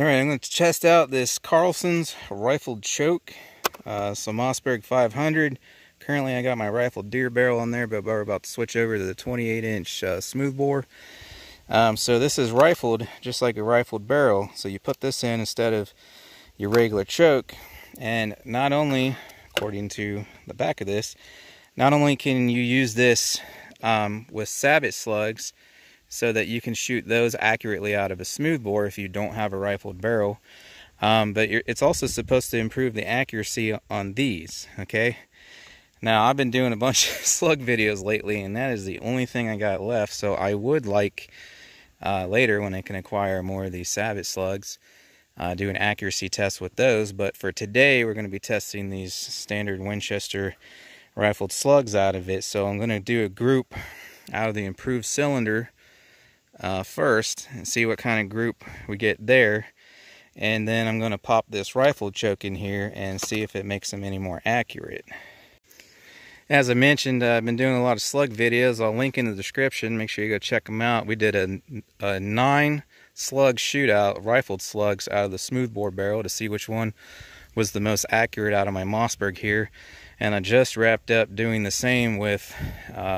Alright, I'm going to test out this Carlsons rifled choke. So Mossberg 500. Currently I got my rifled deer barrel on there, but we're about to switch over to the 28-inch smoothbore. So this is rifled just like a rifled barrel. So you put this in instead of your regular choke. And not only, according to the back of this, not only can you use this with sabot slugs, so that you can shoot those accurately out of a smoothbore if you don't have a rifled barrel. But it's also supposed to improve the accuracy on these, okay? Now, I've been doing a bunch of slug videos lately, and that is the only thing I got left, so I would like, later when I can acquire more of these sabot slugs, do an accuracy test with those. But for today, we're going to be testing these standard Winchester rifled slugs out of it. So I'm going to do a group out of the improved cylinder first and see what kind of group we get there, and then I'm going to pop this rifle choke in here and see if it makes them any more accurate. As I mentioned, I've been doing a lot of slug videos. I'll link in the description. Make sure you go check them out. We did a 9 slug shootout, rifled slugs out of the smoothbore barrel to see which one was the most accurate out of my Mossberg here. And I just wrapped up doing the same with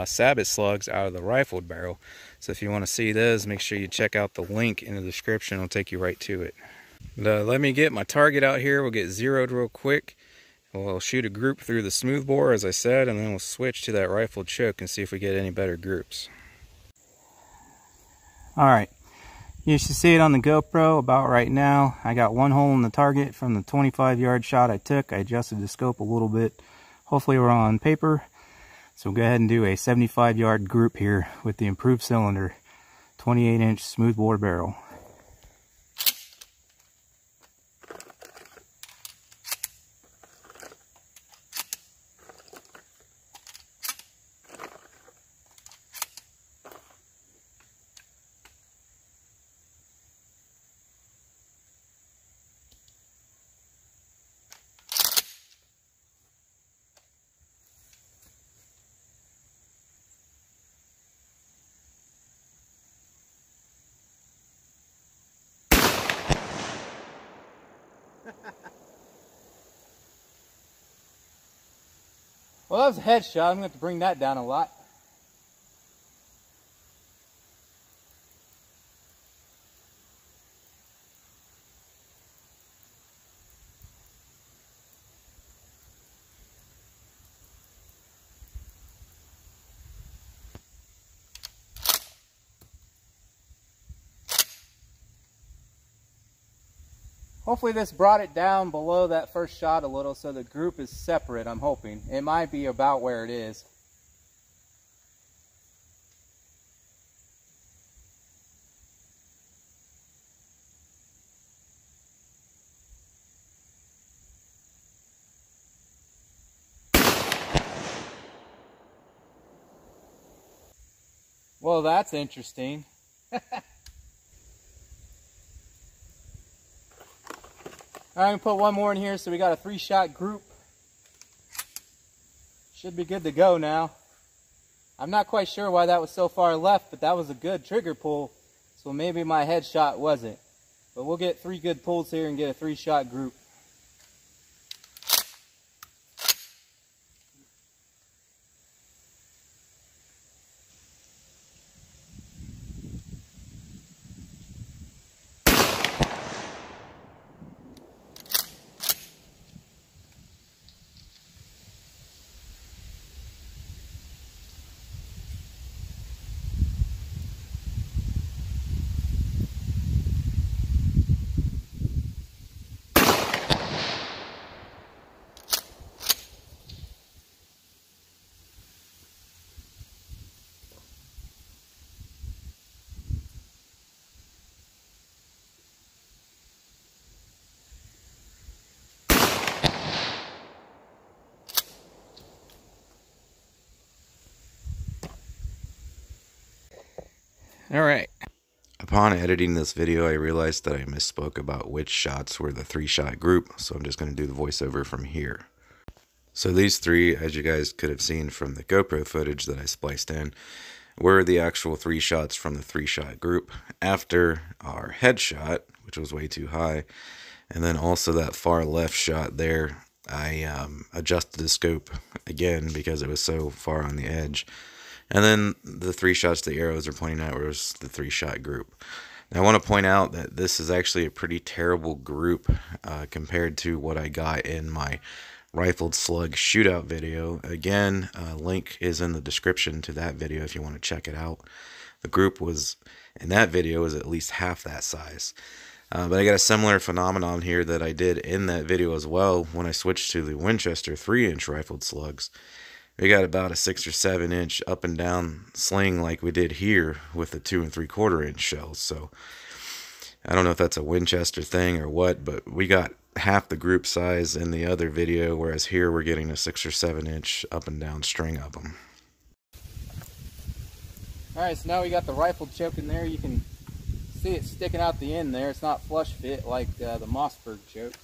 sabot slugs out of the rifled barrel. So if you want to see those, make sure you check out the link in the description. It'll take you right to it. Let me get my target out here. We'll get zeroed real quick. We'll shoot a group through the smoothbore, as I said, and then we'll switch to that rifled choke and see if we get any better groups. Alright, you should see it on the GoPro about right now. I got one hole in the target from the 25-yard shot I took. I adjusted the scope a little bit. Hopefully we're on paper. So we'll go ahead and do a 75-yard group here with the improved cylinder, 28-inch smoothbore barrel. Well, that was a headshot. I'm going to have to bring that down a lot. Hopefully this brought it down below that first shot a little so the group is separate, I'm hoping. It might be about where it is. Well, that's interesting. I'm going to put one more in here so we got a 3-shot group. Should be good to go now. I'm not quite sure why that was so far left, but that was a good trigger pull. So maybe my headshot wasn't. But we'll get 3 good pulls here and get a 3-shot group. Alright. Upon editing this video, I realized that I misspoke about which shots were the 3-shot group, so I'm just going to do the voiceover from here. So these 3, as you guys could have seen from the GoPro footage that I spliced in, were the actual 3 shots from the 3-shot group. After our headshot, which was way too high. And then also that far left shot there, I adjusted the scope again because it was so far on the edge. And then the 3 shots the arrows are pointing at was the 3-shot group. Now, I want to point out that this is actually a pretty terrible group compared to what I got in my rifled slug shootout video. Again, link is in the description to that video if you want to check it out. The group was, in that video, was at least half that size. But I got a similar phenomenon here that I did in that video as well when I switched to the Winchester 3-inch rifled slugs. We got about a 6 or 7 inch up and down sling like we did here with the 2 3/4 inch shells. So I don't know if that's a Winchester thing or what, but we got half the group size in the other video, whereas here we're getting a 6 or 7 inch up and down string of them. Alright, so now we got the rifled choke in there. You can see it sticking out the end there. It's not flush fit like the Mossberg choke.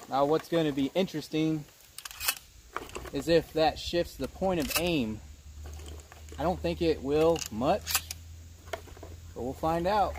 Now what's going to be interesting is if that shifts the point of aim. I don't think it will much, but we'll find out.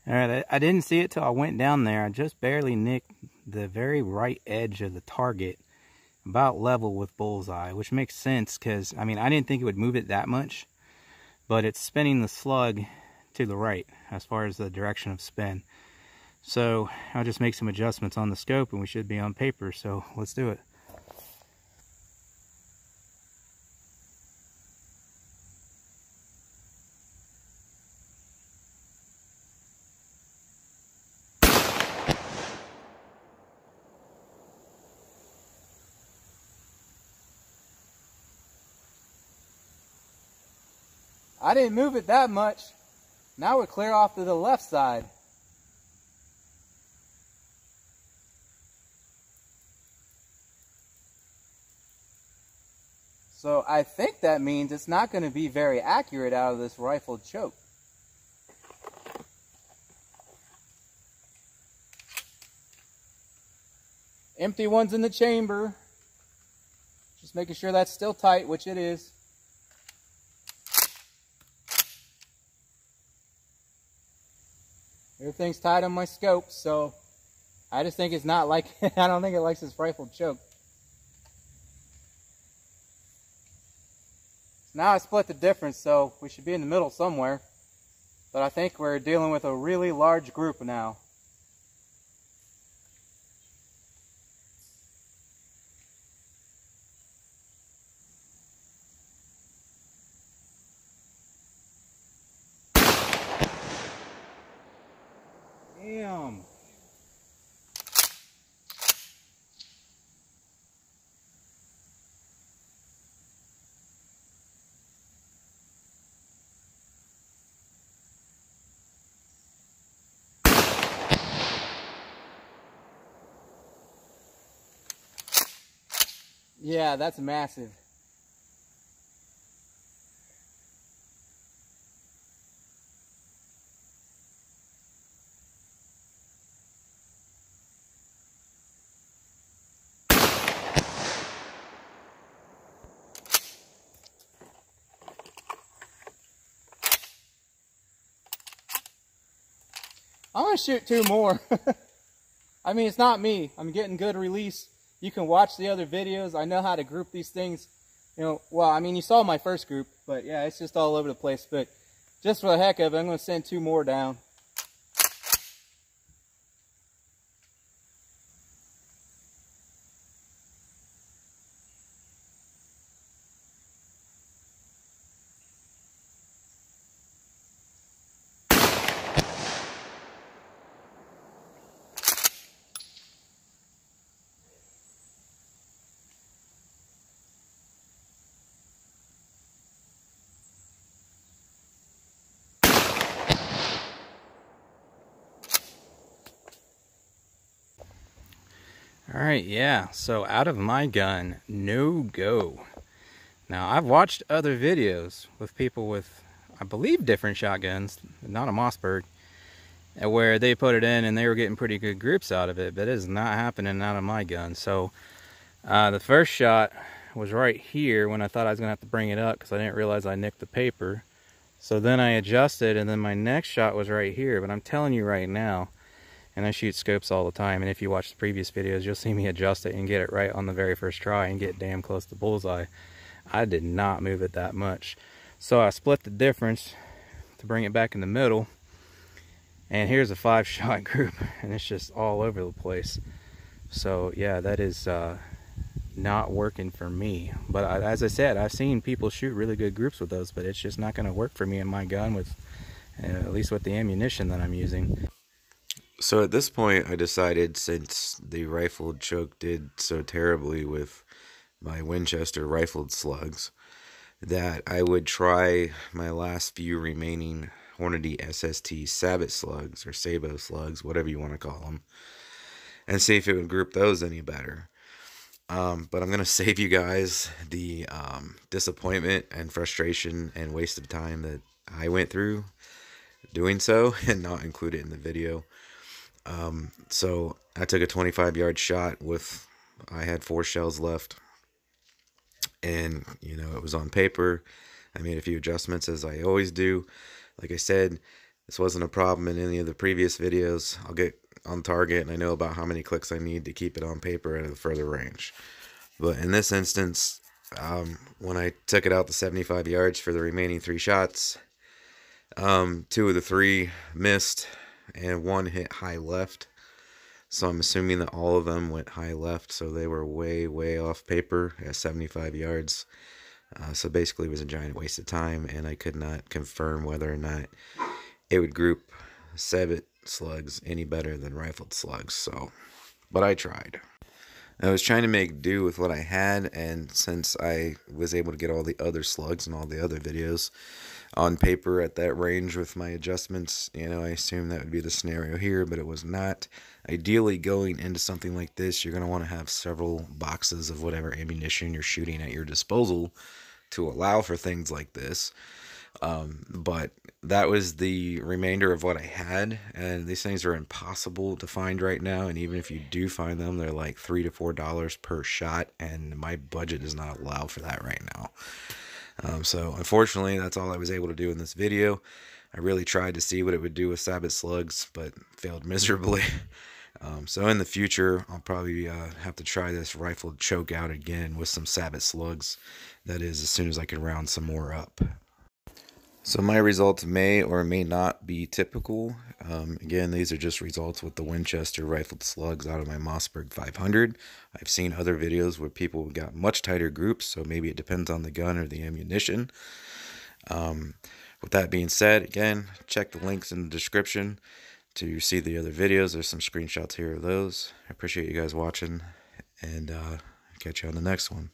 Alright, I didn't see it till I went down there. I just barely nicked the very right edge of the target, about level with bullseye, which makes sense because, I mean, I didn't think it would move it that much, but it's spinning the slug to the right as far as the direction of spin. So I'll just make some adjustments on the scope and we should be on paper, so let's do it. I didn't move it that much. Now we're clear off to the left side. So I think that means it's not going to be very accurate out of this rifled choke. Empty ones in the chamber. Just making sure that's still tight, which it is. Everything's tight on my scope, so I just think it's not like, I don't think it likes this rifled choke. Now I split the difference, so we should be in the middle somewhere. But I think we're dealing with a really large group now. Damn. Yeah, that's massive. I'm gonna shoot 2 more. I mean, it's not me. I'm getting good release. You can watch the other videos. I know how to group these things. You know, well, I mean, you saw my first group, but yeah, it's just all over the place. But just for the heck of it, I'm gonna send 2 more down. Alright, yeah, so out of my gun, no go. Now, I've watched other videos with people with, I believe, different shotguns, not a Mossberg, where they put it in and they were getting pretty good groups out of it, but it is not happening out of my gun. So, the first shot was right here when I thought I was going to have to bring it up because I didn't realize I nicked the paper. So then I adjusted, and then my next shot was right here, but I'm telling you right now, and I shoot scopes all the time, and if you watch the previous videos, you'll see me adjust it and get it right on the very first try and get damn close to bullseye. I did not move it that much. So I split the difference to bring it back in the middle, and here's a 5-shot group, and it's just all over the place. So yeah, that is not working for me. But as I said, I've seen people shoot really good groups with those, but it's just not going to work for me in my gun, with at least with the ammunition that I'm using. So at this point, I decided, since the rifled choke did so terribly with my Winchester rifled slugs, that I would try my last few remaining Hornady SST Sabot slugs, or Sabo slugs, whatever you want to call them, and see if it would group those any better. But I'm going to save you guys the disappointment and frustration and waste of time that I went through doing so, and not include it in the video. So I took a 25-yard shot with, I had 4 shells left, and you know, it was on paper. I made a few adjustments, as I always do. Like I said, this wasn't a problem in any of the previous videos. I'll get on target, and I know about how many clicks I need to keep it on paper at a further range. But in this instance, when I took it out to 75 yards for the remaining 3 shots, 2 of the 3 missed, and 1 hit high left. So I'm assuming that all of them went high left, so they were way off paper at 75 yards. So basically it was a giant waste of time, and I could not confirm whether or not it would group Sabot slugs any better than rifled slugs. So, but I tried. I was trying to make do with what I had, and since I was able to get all the other slugs and all the other videos on paper at that range with my adjustments, you know, I assumed that would be the scenario here, but it was not. Ideally, going into something like this, you're going to want to have several boxes of whatever ammunition you're shooting at your disposal to allow for things like this. But that was the remainder of what I had, and these things are impossible to find right now, and even if you do find them, they're like $3 to $4 per shot, and my budget does not allow for that right now. So unfortunately, that's all I was able to do in this video. I really tried to see what it would do with Sabot slugs, but failed miserably. So in the future, I'll probably have to try this rifled choke out again with some Sabot slugs. That is, as soon as I can round some more up. So my results may or may not be typical. Again, these are just results with the Winchester rifled slugs out of my Mossberg 500. I've seen other videos where people got much tighter groups, so maybe it depends on the gun or the ammunition. With that being said, again, check the links in the description to see the other videos. There's some screenshots here of those. I appreciate you guys watching, and catch you on the next one.